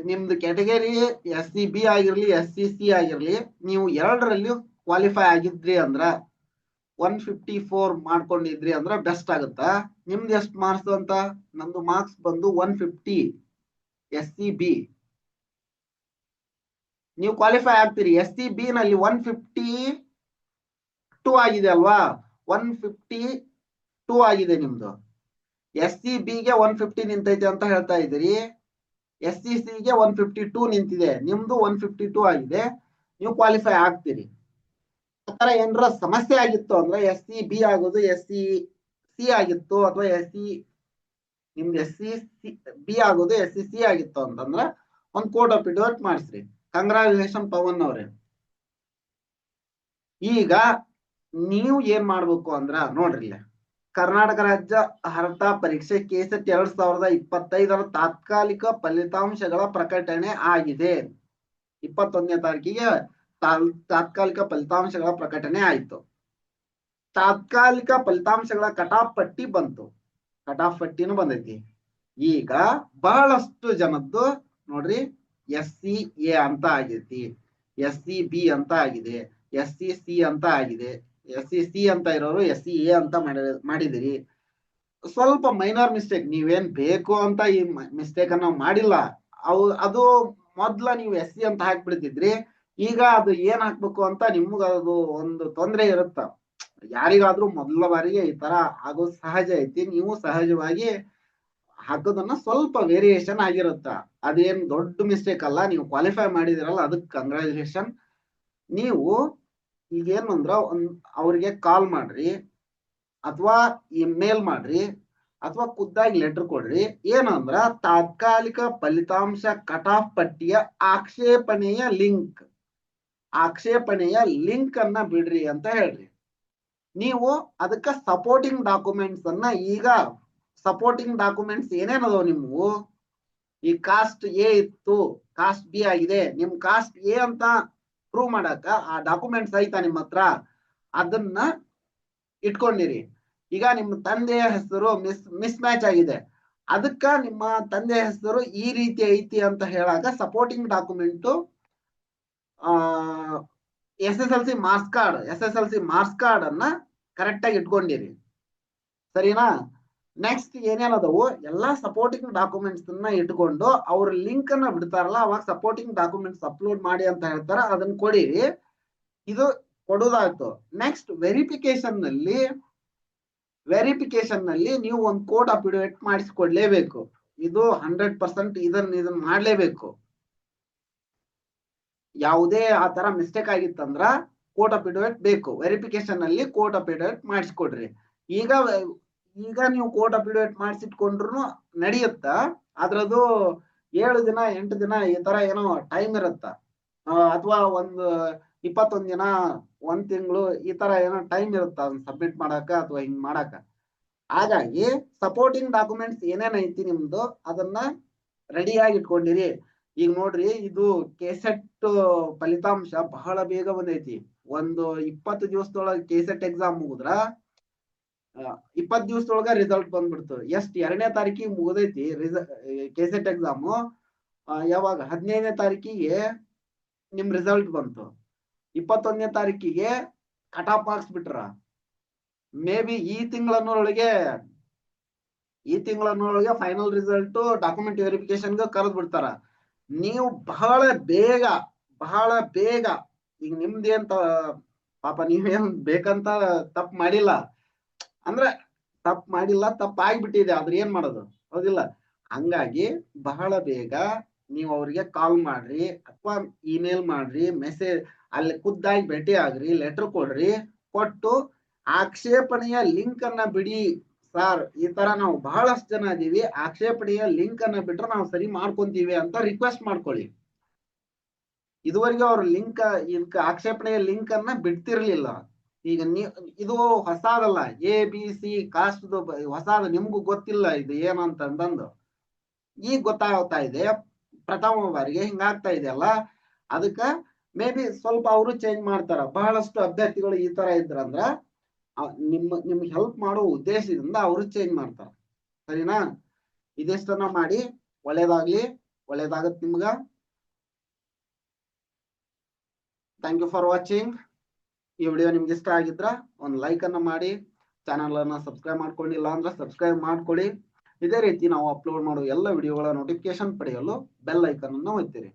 ನಿಮ್ದು ಕ್ಯಾಟಗರಿ SCB ಆಗಿರ್ಲಿ SCC ಆಗಿರ್ಲಿ, ನೀವು ಎರಡರಲ್ಲಿ ಕ್ವಾಲಿಫೈ ಆಗಿದ್ರಿ ಅಂದ್ರ 154 ಮಾಡ್ಕೊಂಡಿದ್ರಿ ಅಂದ್ರ ಬೆಸ್ಟ್ ಆಗುತ್ತಾ? ನಿಮ್ದು ಎಷ್ಟು ಮಾರ್ಕ್ಸ್ ಅಂತ? ನಮ್ದು ಮಾರ್ಕ್ಸ್ ಬಂದು 150 SCB. ನೀವು ಕ್ವಾಲಿಫೈ ಆಗ್ತೀರಿ. SCB ನಲ್ಲಿ 152 ಆಗಿದೆ ಅಲ್ವಾ? 152 ಆಗಿದೆ ನಿಮ್ದು. SCB ಗೆ 150 ನಿಂತೈತೆ ಅಂತ ಹೇಳ್ತಾ ಇದ್ದೀರಿ. SCC ಗೆ 152 ನಿಂತಿದೆ, ನಿಮ್ದು 152 ಆಗಿದೆ, ನೀವು ಕ್ವಾಲಿಫೈ ಆಗ್ತೀರಿ. ಆತರ ಏನಾರ ಸಮಸ್ಯೆ ಆಗಿತ್ತು ಅಂದ್ರೆ SCB ಆಗೋದು SCC ಆಗಿತ್ತು ಅಥವಾ ನಿಮ್ದು SCB ಆಗೋದು SCC ಆಗಿತ್ತು ಅಂತಂದ್ರ ಒಂದ್ ಕೋರ್ಟ್ ಅಫಿಡವಿಟ್ ಮಾಡಿಸ್ರಿ. ಕಂಗ್ರಾಚುಲೇಷನ್ ಪವನ್ ಅವ್ರೆ. ಈಗ ನೀವು ಏನ್ ಮಾಡ್ಬೇಕು ಅಂದ್ರ ನೋಡ್ರಿ, ಕರ್ನಾಟಕ ರಾಜ್ಯ ಅರ್ಹತಾ ಪರೀಕ್ಷೆ ಕೆಸೆಟ್ 2025 ತಾತ್ಕಾಲಿಕ ಫಲಿತಾಂಶಗಳ ಪ್ರಕಟಣೆ ಆಗಿದೆ. 21ನೇ ತಾರೀಕಿಗೆ ತಾತ್ಕಾಲಿಕ ಫಲಿತಾಂಶಗಳ ಪ್ರಕಟಣೆ ಆಯ್ತು. ತಾತ್ಕಾಲಿಕ ಫಲಿತಾಂಶಗಳ ಕಟಾಫ್ ಪಟ್ಟಿ ಬಂತು, ಕಟಾಫ್ ಪಟ್ಟಿನೂ ಬಂದೈತಿ. ಈಗ ಬಹಳಷ್ಟು ಜನದ್ದು ನೋಡ್ರಿ SCA ಅಂತ ಆಗೈತಿ, SCB ಅಂತ ಆಗಿದೆ, SCC ಅಂತ ಆಗಿದೆ. SCC ಅಂತ ಇರೋರು SCA ಅಂತ ಮಾಡಿದಿರಿ. ಸ್ವಲ್ಪ ಮೈನರ್ ಮಿಸ್ಟೇಕ್, ನೀವೇನ್ ಬೇಕು ಅಂತ ಈ ಮಿಸ್ಟೇಕ್ ಅನ್ನ ಮಾಡಿಲ್ಲ. ಅದು ಮೊದ್ಲ ನೀವು SC ಅಂತ ಹಾಕ್ಬಿಡ್ತಿದ್ರಿ. ಈಗ ಅದು ಏನ್ ಹಾಕ್ಬೇಕು ಅಂತ ನಿಮ್ಗ ಅದು ಒಂದು ತೊಂದ್ರೆ ಇರುತ್ತ. ಯಾರಿಗಾದ್ರೂ ಮೊದಲ ಬಾರಿಗೆ ಈ ತರ ಆಗೋದು ಸಹಜ ಐತಿ. ನೀವು ಸಹಜವಾಗಿ ಹಾಕೋದನ್ನ ಸ್ವಲ್ಪ ವೇರಿಯೇಷನ್ ಆಗಿರುತ್ತ. ಅದೇನ್ ದೊಡ್ಡ ಮಿಸ್ಟೇಕ್ ಅಲ್ಲ. ನೀವು ಕ್ವಾಲಿಫೈ ಮಾಡಿದಿರಲ್ಲ, ಅದಕ್ಕೆ ಕಂಗ್ರಾಚುಲೇಷನ್. ನೀವು ಈಗೇನು ಅಂದ್ರ ಅವ್ರಿಗೆ ಕಾಲ್ ಮಾಡ್ರಿ, ಅಥವಾ ಇಮೇಲ್ ಮಾಡ್ರಿ, ಅಥವಾ ಖುದ್ದಾಗಿ ಲೆಟರ್ ಕೊಡ್ರಿ. ಏನಂದ್ರ ತಾತ್ಕಾಲಿಕ ಫಲಿತಾಂಶ ಕಟ್ ಆಫ್ ಪಟ್ಟಿಯ ಆಕ್ಷೇಪಣೆಯ ಲಿಂಕ್ ಅನ್ನ ಬಿಡ್ರಿ ಅಂತ ಹೇಳ್ರಿ. ನೀವು ಅದಕ್ಕ ಸಪೋರ್ಟಿಂಗ್ ಡಾಕ್ಯುಮೆಂಟ್ಸ್ ಅನ್ನ, ಈಗ ಸಪೋರ್ಟಿಂಗ್ ಡಾಕ್ಯುಮೆಂಟ್ಸ್ ಏನೇನದವು ನಿಮ್ವು, ಈ ಕಾಸ್ಟ್ ಎ ಇತ್ತು, ಕಾಸ್ಟ್ ಬಿ ಆಗಿದೆ, ನಿಮ್ ಕಾಸ್ಟ್ ಎ ಅಂತ ಪ್ರೂವ್ ಮಾಡಾಕ ಆ ಡಾಕ್ಯುಮೆಂಟ್ಸ್ ಐತಾ ನಿಮ್ಮ ಹತ್ರ, ಅದನ್ನ ಇಟ್ಕೊಂಡಿರಿ. ಈಗ ನಿಮ್ಮ ತಂದೆಯ ಹೆಸರು ಮಿಸ್ ಮ್ಯಾಚ್ ಆಗಿದೆ, ಅದಕ್ಕ ನಿಮ್ಮ ತಂದೆಯ ಹೆಸರು ಈ ರೀತಿ ಐತಿ ಅಂತ ಹೇಳಾಕ supporting document SSLC marks card ಅನ್ನ ಕರೆಕ್ಟ್ ಆಗಿ ಇಟ್ಕೊಂಡಿರಿ. ಸರಿನಾ? ನೆಕ್ಸ್ಟ್ ಏನೇನದವು ಎಲ್ಲಾ ಸಪೋರ್ಟಿಂಗ್ ಡಾಕ್ಯುಮೆಂಟ್ಸ್ ಅನ್ನ ಇಟ್ಕೊಂಡು ಅವ್ರ ಲಿಂಕ್ ಅನ್ನ ಬಿಡ್ತಾರಲ್ಲ, ಅವಾಗ ಸಪೋರ್ಟಿಂಗ್ ಡಾಕ್ಯುಮೆಂಟ್ಸ್ ಅಪ್ಲೋಡ್ ಮಾಡಿ ಅಂತ ಹೇಳ್ತಾರ, ಅದನ್ನ ಕೊಡಿರಿ. ಇದು ಕೊಡೋದಾಯ್ತು. ನೆಕ್ಸ್ಟ್ ವೆರಿಫಿಕೇಶನ್ ನಲ್ಲಿ ನೀವು ಒಂದು ಕೋರ್ಟ್ ಅಫಿಡವಿಟ್ ಮಾಡಿಸಿಕೊಡ್ಲೇಬೇಕು. ಇದು 100% ಇದನ್ನ ಮಾಡ್ಲೇಬೇಕು. ಯಾವುದೇ ಆ ತರ ಮಿಸ್ಟೇಕ್ ಆಗಿತ್ತಂದ್ರ ಕೋರ್ಟ್ ಅಫಿಡವಿಟ್ ಬೇಕು. ವೆರಿಫಿಕೇಶನ್ ನಲ್ಲಿ ಕೋರ್ಟ್ ಅಫಿಡವಿಟ್ ಮಾಡಿಸ್ಕೊಡ್ರಿ. ಈಗ ನೀವು ಕೋರ್ಟ್ ಅಫಿಡವಿಟ್ ಮಾಡಿಸಿಟ್ಕೊಂಡ್ರು ನಡೆಯುತ್ತ. ಅದ್ರದ್ದು 7 ದಿನ 8 ದಿನ ಈ ತರ ಏನೋ ಟೈಮ್ ಇರುತ್ತ, ಅಥವಾ ಒಂದು 21 ದಿನ 1 ತಿಂಗಳು ಈ ತರ ಏನೋ ಟೈಮ್ ಇರುತ್ತ ಅದನ್ನ ಸಬ್ಮಿಟ್ ಮಾಡಾಕ ಅಥವಾ ಹಿಂಗ್ ಮಾಡಾಕ. ಹಾಗಾಗಿ ಸಪೋರ್ಟಿಂಗ್ ಡಾಕ್ಯುಮೆಂಟ್ಸ್ ಏನೇನೈತಿ ನಿಮ್ದು ಅದನ್ನ ರೆಡಿಯಾಗಿ ಇಟ್ಕೊಂಡಿರಿ. ಈಗ ನೋಡ್ರಿ, ಇದು ಕೆಸೆಟ್ ಫಲಿತಾಂಶ ಬಹಳ ಬೇಗ ಬಂದೈತಿ. ಒಂದು 20 ದಿವಸದೊಳಗೆ ಕೆಸೆಟ್ ಎಕ್ಸಾಮ್ ಮುಗಿದ್ರ 20 ದಿವಸದೊಳಗ ರಿಸಲ್ಟ್ ಬಂದ್ಬಿಡ್ತು. 2ನೇ ತಾರೀಕಿಗೆ ಮುಗಿದೈತಿ ಕೆಸೆಟ್ ಎಕ್ಸಾಮ್. ಯಾವಾಗ 15ನೇ ತಾರೀಕಿಗೆ ನಿಮ್ ರಿಸಲ್ಟ್ ಬಂತು. 21ನೇ ತಾರೀಕಿಗೆ ಕಟ್ ಆಫ್ ಮಾರ್ಕ್ಸ್ ಬಿಟ್ರ. ಮೇ ಬಿ ಈ ತಿಂಗಳನ್ನೊಳಗೆ ಫೈನಲ್ ರಿಸಲ್ಟ್ ಡಾಕ್ಯುಮೆಂಟ್ ವೆರಿಫಿಕೇಶನ್ ಕರೆದ್ ಬಿಡ್ತಾರ. ನೀವು ಬಹಳ ಬೇಗ ಈಗ ನಿಮ್ದೇಂತ ಪಾಪ ನೀವೇನ್ ಬೇಕಂತ ತಪ್ಪು ಮಾಡಿಲ್ಲ, ತಪ್ಪಾಗ್ಬಿಟ್ಟಿದೆ, ಅದ್ರ ಏನ್ ಮಾಡೋದು, ಹೌದಿಲ್ಲ? ಹಂಗಾಗಿ ಬಹಳ ಬೇಗ ನೀವು ಅವ್ರಿಗೆ ಕಾಲ್ ಮಾಡ್ರಿ, ಅಥವಾ ಇಮೇಲ್ ಮಾಡ್ರಿ, ಮೆಸೇಜ್ ಅಲ್ಲಿ ಖುದ್ದಾಗಿ ಭೇಟಿ ಆಗ್ರಿ, ಲೆಟರ್ ಕೊಡ್ರಿ. ಕೊಟ್ಟು ಆಕ್ಷೇಪಣೆಯ ಲಿಂಕ್ ಅನ್ನ ಬಿಡಿ ಸರ್, ಈ ತರ ನಾವು ಬಹಳಷ್ಟು ಜನ ಇದೀವಿ, ಆಕ್ಷೇಪಣೆಯ ಲಿಂಕ್ ಅನ್ನ ಬಿಟ್ರೆ ನಾವು ಸರಿ ಮಾಡ್ಕೊಂತೀವಿ ಅಂತ ರಿಕ್ವೆಸ್ಟ್ ಮಾಡ್ಕೊಳ್ಳಿ. ಇದುವರೆಗೆ ಅವ್ರ ಇದಕ್ಕೆ ಆಕ್ಷೇಪಣೆಯ ಲಿಂಕ್ ಅನ್ನ ಬಿಡ್ತಿರ್ಲಿಲ್ಲ. ಈಗ ಇದು ಹೊಸಾದಲ್ಲ, ABC ಕಾಸ್ಟ್ ಹೊಸಾದ, ನಿಮ್ಗೂ ಗೊತ್ತಿಲ್ಲ ಇದು ಏನು ಅಂತಂದು. ಈಗ ಗೊತ್ತಾಗ್ತಾ ಇದೆ, ಪ್ರಥಮ ಬಾರಿಗೆ ಹಿಂಗಾಗ್ತಾ ಇದೆ ಅಲ್ಲ. ಅದಕ್ಕ ಮೇ ಬಿ ಸ್ವಲ್ಪ ಅವರು ಚೇಂಜ್ ಮಾಡ್ತಾರ. ಬಹಳಷ್ಟು ಅಭ್ಯರ್ಥಿಗಳು ಈ ತರ ಇದ್ರಂದ್ರ ನಿಮ್ಗೆ ಹೆಲ್ಪ್ ಮಾಡೋ ಉದ್ದೇಶದಿಂದ ಅವರು ಚೇಂಜ್ ಮಾಡ್ತಾರ. ಸರಿನಾ? ಇದಿಷ್ಟನ್ನ ಮಾಡಿ. ಒಳ್ಳೇದಾಗತ್ ನಿಮ್ಗ. Thank you for watching. ಈ ವಿಡಿಯೋ ನಿಮ್ಗೆ ಇಷ್ಟ ಆಗಿದ್ರ ಒಂದು ಲೈಕ್ ಅನ್ನ ಮಾಡಿ, ಚಾನಲ್ ಅನ್ನ ಸಬ್ಸ್ಕ್ರೈಬ್ ಮಾಡ್ಕೊಂಡಿಲ್ಲ ಅಂದ್ರೆ ಸಬ್ಸ್ಕ್ರೈಬ್ ಮಾಡ್ಕೊಳ್ಳಿ. ಇದೇ ರೀತಿ ನಾವು ಅಪ್ಲೋಡ್ ಮಾಡೋ ಎಲ್ಲ ವಿಡಿಯೋಗಳ ನೋಟಿಫಿಕೇಶನ್ ಪಡೆಯಲು ಬೆಲ್ ಐಕನ್ ಅನ್ನು ಒತ್ತಿರಿ.